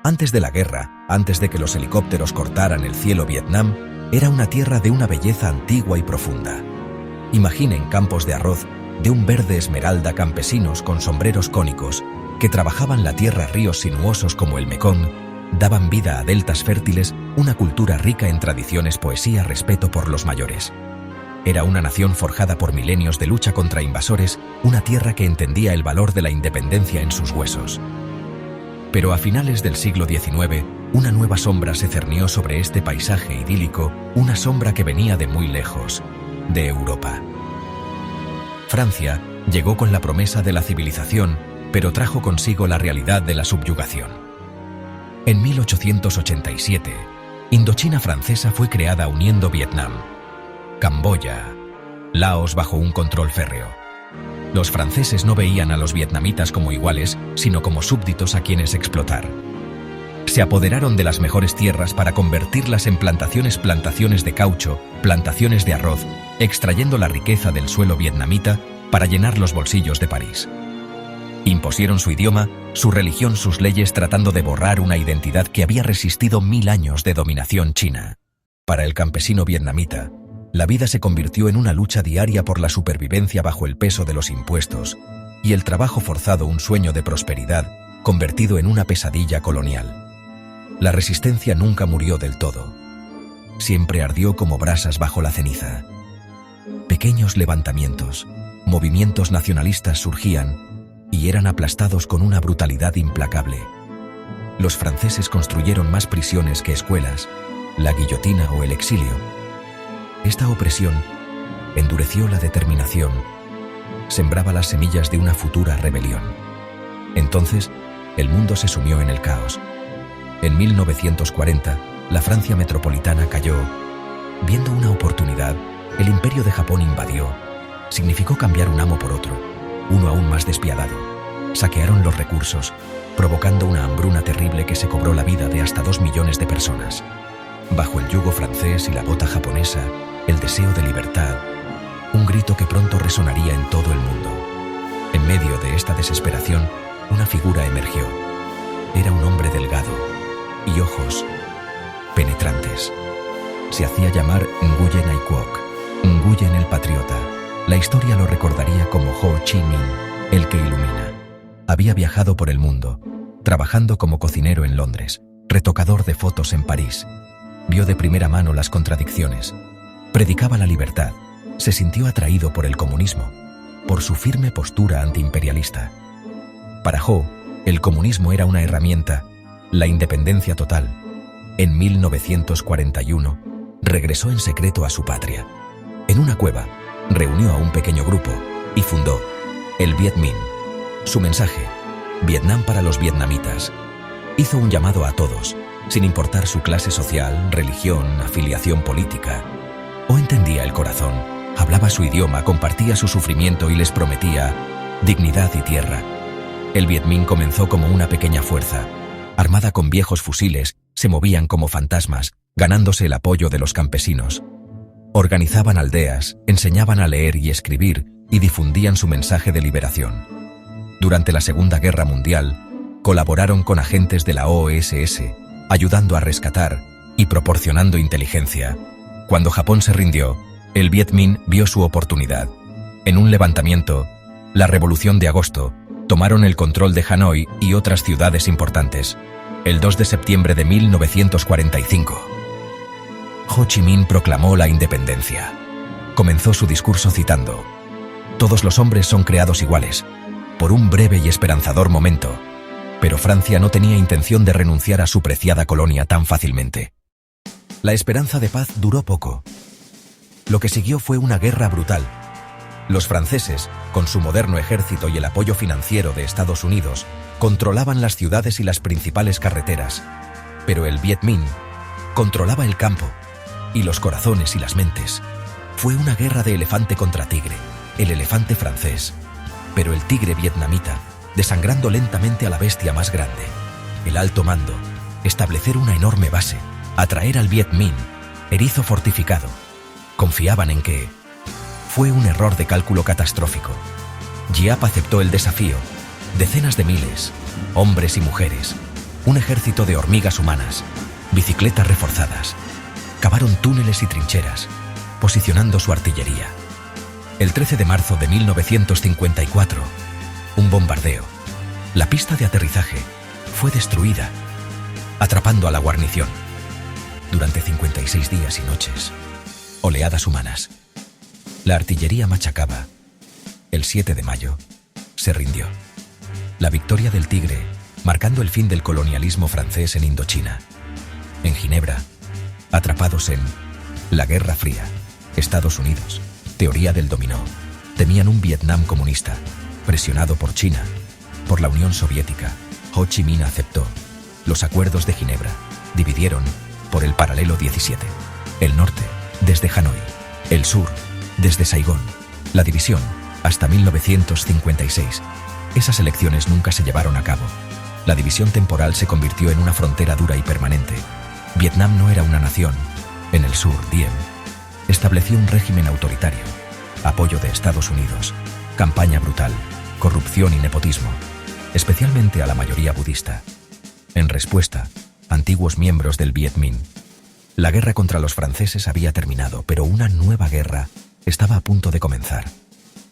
Antes de la guerra, antes de que los helicópteros cortaran el cielo, Vietnam era una tierra de una belleza antigua y profunda. Imaginen campos de arroz de un verde esmeralda, campesinos con sombreros cónicos que trabajaban la tierra, ríos sinuosos como el Mekong daban vida a deltas fértiles, una cultura rica en tradiciones, poesía, respeto por los mayores. Era una nación forjada por milenios de lucha contra invasores, una tierra que entendía el valor de la independencia en sus huesos. Pero a finales del siglo XIX, una nueva sombra se cernió sobre este paisaje idílico, una sombra que venía de muy lejos, de Europa. Francia llegó con la promesa de la civilización, pero trajo consigo la realidad de la subyugación. En 1887, Indochina francesa fue creada uniendo Vietnam, Camboya, Laos bajo un control férreo. Los franceses no veían a los vietnamitas como iguales, sino como súbditos a quienes explotar. Se apoderaron de las mejores tierras para convertirlas en plantaciones de caucho, plantaciones de arroz, extrayendo la riqueza del suelo vietnamita para llenar los bolsillos de París. Impusieron su idioma, su religión, sus leyes, tratando de borrar una identidad que había resistido 1000 años de dominación china. Para el campesino vietnamita, la vida se convirtió en una lucha diaria por la supervivencia bajo el peso de los impuestos, y el trabajo forzado un sueño de prosperidad, convertido en una pesadilla colonial. La resistencia nunca murió del todo. Siempre ardió como brasas bajo la ceniza. Pequeños levantamientos, movimientos nacionalistas surgían y eran aplastados con una brutalidad implacable. Los franceses construyeron más prisiones que escuelas, la guillotina o el exilio. Esta opresión endureció la determinación, sembraba las semillas de una futura rebelión. Entonces, el mundo se sumió en el caos. En 1940, la Francia metropolitana cayó. Viendo una oportunidad, el Imperio de Japón invadió. Significó cambiar un amo por otro, uno aún más despiadado. Saquearon los recursos, provocando una hambruna terrible que se cobró la vida de hasta 2 millones de personas. Bajo el yugo francés y la bota japonesa, el deseo de libertad, un grito que pronto resonaría en todo el mundo. En medio de esta desesperación, una figura emergió. Era un hombre delgado y ojos penetrantes. Se hacía llamar Nguyen Ai Quoc, Nguyen el patriota. La historia lo recordaría como Ho Chi Minh, el que ilumina. Había viajado por el mundo, trabajando como cocinero en Londres, retocador de fotos en París. Vio de primera mano las contradicciones. Predicaba la libertad. Se sintió atraído por el comunismo, por su firme postura antiimperialista. Para Ho, el comunismo era una herramienta, la independencia total. En 1941, regresó en secreto a su patria. En una cueva, reunió a un pequeño grupo y fundó el Viet Minh. Su mensaje: Vietnam para los vietnamitas. Hizo un llamado a todos, sin importar su clase social, religión, afiliación política. O entendía el corazón, hablaba su idioma, compartía su sufrimiento y les prometía dignidad y tierra. El Viet Minh comenzó como una pequeña fuerza. Armada con viejos fusiles, se movían como fantasmas, ganándose el apoyo de los campesinos. Organizaban aldeas, enseñaban a leer y escribir y difundían su mensaje de liberación. Durante la Segunda Guerra Mundial, colaboraron con agentes de la OSS, ayudando a rescatar y proporcionando inteligencia. Cuando Japón se rindió, el Viet Minh vio su oportunidad. En un levantamiento, la Revolución de Agosto, tomaron el control de Hanoi y otras ciudades importantes. El 2 de septiembre de 1945, Ho Chi Minh proclamó la independencia. Comenzó su discurso citando: «Todos los hombres son creados iguales», por un breve y esperanzador momento. Pero Francia no tenía intención de renunciar a su preciada colonia tan fácilmente. La esperanza de paz duró poco. Lo que siguió fue una guerra brutal. Los franceses, con su moderno ejército y el apoyo financiero de Estados Unidos, controlaban las ciudades y las principales carreteras. Pero el Viet Minh controlaba el campo y los corazones y las mentes. Fue una guerra de elefante contra tigre, el elefante francés, pero el tigre vietnamita, desangrando lentamente a la bestia más grande. El alto mando, establecer una enorme base, atraer al Viet Minh, erizo fortificado. Confiaban en que fue un error de cálculo catastrófico. Giap aceptó el desafío. Decenas de miles, hombres y mujeres, Un ejército de hormigas humanas, bicicletas reforzadas, cavaron túneles y trincheras, posicionando su artillería. El 13 de marzo de 1954, un bombardeo. La pista de aterrizaje fue destruida, atrapando a la guarnición. Durante 56 días y noches, oleadas humanas. La artillería machacaba. El 7 de mayo, se rindió. La victoria del Tigre, marcando el fin del colonialismo francés en Indochina. En Ginebra, atrapados en la Guerra Fría, Estados Unidos, teoría del dominó, temían un Vietnam comunista, presionado por China, por la Unión Soviética. Ho Chi Minh aceptó los acuerdos de Ginebra, dividieron por el paralelo 17, el norte desde Hanoi, el sur desde Saigón, la división hasta 1956. Esas elecciones nunca se llevaron a cabo. La división temporal se convirtió en una frontera dura y permanente. Vietnam no era una nación. En el sur, Diem estableció un régimen autoritario, apoyo de Estados Unidos, campaña brutal, corrupción y nepotismo, especialmente a la mayoría budista. En respuesta, antiguos miembros del Viet Minh. La guerra contra los franceses había terminado, pero una nueva guerra estaba a punto de comenzar.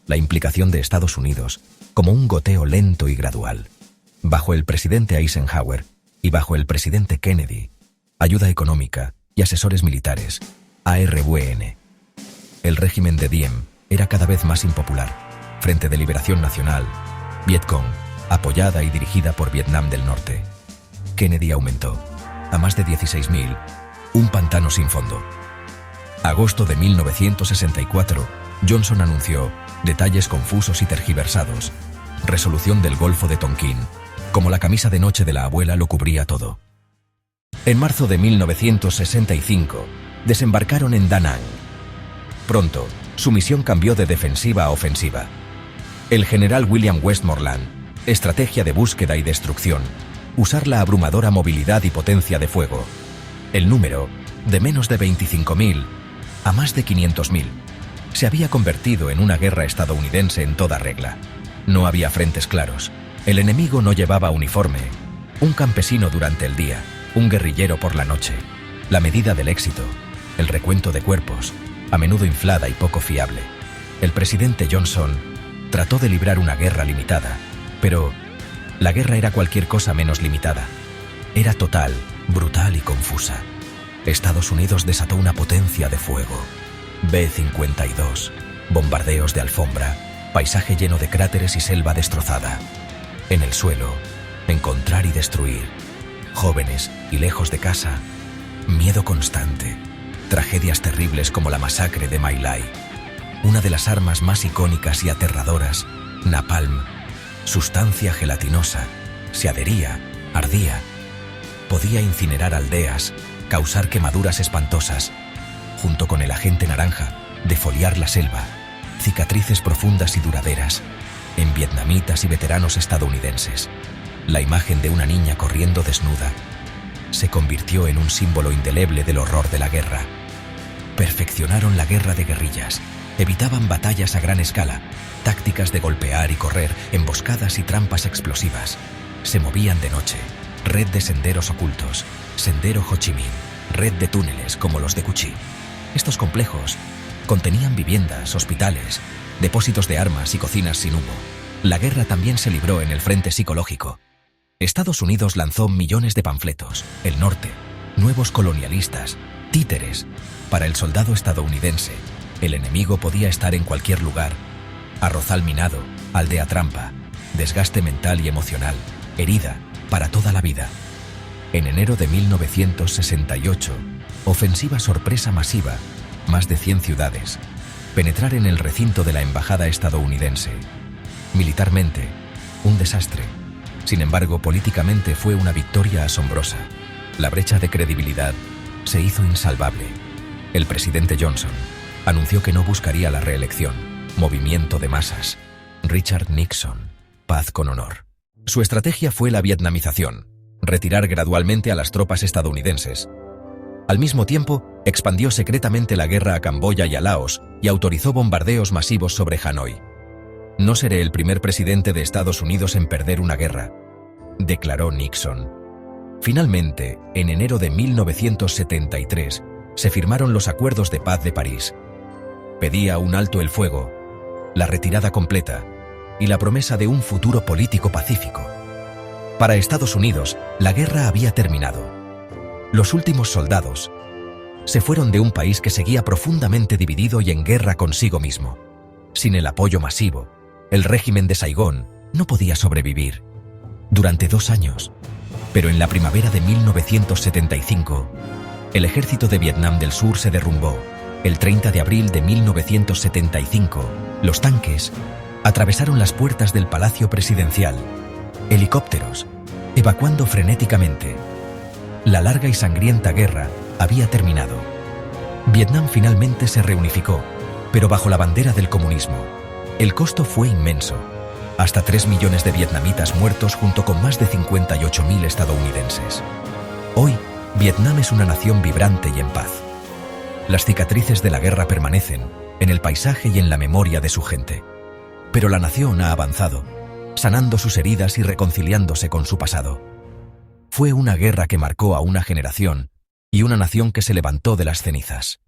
La implicación de Estados Unidos como un goteo lento y gradual. Bajo el presidente Eisenhower y bajo el presidente Kennedy, ayuda económica y asesores militares, ARVN. El régimen de Diem era cada vez más impopular. Frente de Liberación Nacional, Vietcong, apoyada y dirigida por Vietnam del Norte. Kennedy aumentó a más de 16.000, un pantano sin fondo. Agosto de 1964, Johnson anunció detalles confusos y tergiversados. Resolución del Golfo de Tonkin, como la camisa de noche de la abuela lo cubría todo. En marzo de 1965, desembarcaron en Da Nang. Pronto, su misión cambió de defensiva a ofensiva. El general William Westmoreland, estrategia de búsqueda y destrucción, usar la abrumadora movilidad y potencia de fuego. El número, de menos de 25.000 a más de 500.000, se había convertido en una guerra estadounidense en toda regla. No había frentes claros. El enemigo no llevaba uniforme. Un campesino durante el día, un guerrillero por la noche. La medida del éxito, el recuento de cuerpos, a menudo inflada y poco fiable. El presidente Johnson trató de librar una guerra limitada, pero la guerra era cualquier cosa menos limitada. Era total, brutal y confusa. Estados Unidos desató una potencia de fuego. B-52, bombardeos de alfombra, paisaje lleno de cráteres y selva destrozada. En el suelo, encontrar y destruir. Jóvenes y lejos de casa, miedo constante. Tragedias terribles como la masacre de My Lai. Una de las armas más icónicas y aterradoras, napalm, sustancia gelatinosa, se adhería, ardía. Podía incinerar aldeas, causar quemaduras espantosas, junto con el agente naranja, defoliar la selva, cicatrices profundas y duraderas, en vietnamitas y veteranos estadounidenses. La imagen de una niña corriendo desnuda se convirtió en un símbolo indeleble del horror de la guerra. Perfeccionaron la guerra de guerrillas, evitaban batallas a gran escala, tácticas de golpear y correr, emboscadas y trampas explosivas. Se movían de noche, red de senderos ocultos, sendero Ho Chi Minh, red de túneles como los de Cu Chi. Estos complejos contenían viviendas, hospitales, depósitos de armas y cocinas sin humo. La guerra también se libró en el frente psicológico. Estados Unidos lanzó millones de panfletos. El norte, nuevos colonialistas, títeres. Para el soldado estadounidense, el enemigo podía estar en cualquier lugar. Arrozal minado, aldea trampa, desgaste mental y emocional, herida para toda la vida. En enero de 1968, ofensiva sorpresa masiva, más de 100 ciudades. Penetrar en el recinto de la embajada estadounidense. Militarmente, un desastre. Sin embargo, políticamente fue una victoria asombrosa. La brecha de credibilidad se hizo insalvable. El presidente Johnson anunció que no buscaría la reelección. Movimiento de masas. Richard Nixon. Paz con honor. Su estrategia fue la vietnamización. Retirar gradualmente a las tropas estadounidenses. Al mismo tiempo, expandió secretamente la guerra a Camboya y a Laos y autorizó bombardeos masivos sobre Hanoi. No seré el primer presidente de Estados Unidos en perder una guerra, declaró Nixon. Finalmente, en enero de 1973, se firmaron los Acuerdos de Paz de París. Pedía un alto el fuego, la retirada completa y la promesa de un futuro político pacífico. Para Estados Unidos, la guerra había terminado. Los últimos soldados se fueron de un país que seguía profundamente dividido y en guerra consigo mismo. Sin el apoyo masivo, el régimen de Saigón no podía sobrevivir. Durante 2 años, pero en la primavera de 1975, el ejército de Vietnam del Sur se derrumbó. El 30 de abril de 1975, los tanques atravesaron las puertas del Palacio Presidencial, helicópteros, evacuando frenéticamente. La larga y sangrienta guerra había terminado. Vietnam finalmente se reunificó, pero bajo la bandera del comunismo. El costo fue inmenso. Hasta 3 millones de vietnamitas muertos junto con más de 58.000 estadounidenses. Hoy, Vietnam es una nación vibrante y en paz. Las cicatrices de la guerra permanecen en el paisaje y en la memoria de su gente. Pero la nación ha avanzado, sanando sus heridas y reconciliándose con su pasado. Fue una guerra que marcó a una generación y una nación que se levantó de las cenizas.